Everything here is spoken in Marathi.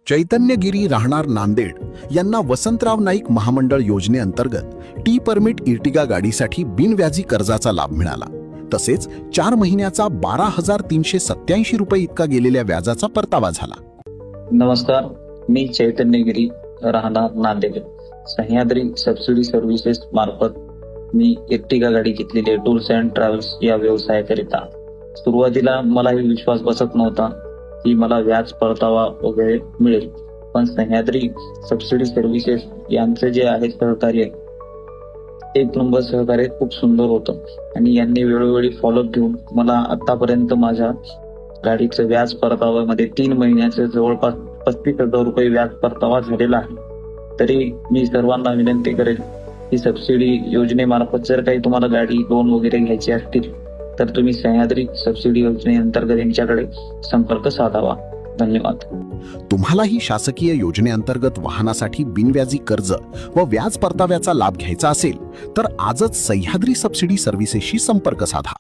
चैतन्यगिरी राहणार नांदेड यांना वसंतराव नाईक महामंडळ योजनेअंतर्गत टी परमिट इर्टिगा गाडीसाठी बिनव्याजी कर्जाचा लाभ मिळाला। तसेच 4 महिन्याचा 12,387 रुपये इतका गेलेल्या व्याजाचा परतावा झाला। नमस्कार, मी चैतन्यगिरी राहणार नांदेड। सह्याद्री सबसिडी सर्व्हिसेस मार्फत मी इर्टिगा गाडी घेतलेली आहे टूर्स अँड ट्रॅव्हल्स या व्यवसायाकरिता। सुरुवातीला मलाही विश्वास बसत नव्हता की मला व्याज परतावा वगैरे मिळेल, पण सह्याद्री सबसिडी सर्व्हिसेस यांचे जे आहे सहकार्य, एक नंबर सहकार्य खूप सुंदर होतं आणि यांनी वेळोवेळी फॉलोअप घेऊन मला आतापर्यंत माझ्या गाडीचं व्याज परताव्यामध्ये 3 महिन्याचे जवळपास 35,000 रुपये व्याज परतावा झालेला आहे। तरी मी सर्वांना विनंती करेन की सबसिडी योजनेमार्फत जर काही तुम्हाला गाडी लोन वगैरे घ्यायची असतील तर तुम्ही सह्याद्री सबसिडी योजनेअंतर्गत यांच्याकडे संपर्क साधावा। धन्यवाद। तुम्हालाही शासकीय योजनेअंतर्गत वाहनासाठी बिनव्याजी कर्ज व व्याज परताव्याचा लाभ घ्यायचा असेल तर आजच सह्याद्री सबसिडी सर्व्हिसेसशी संपर्क साधा।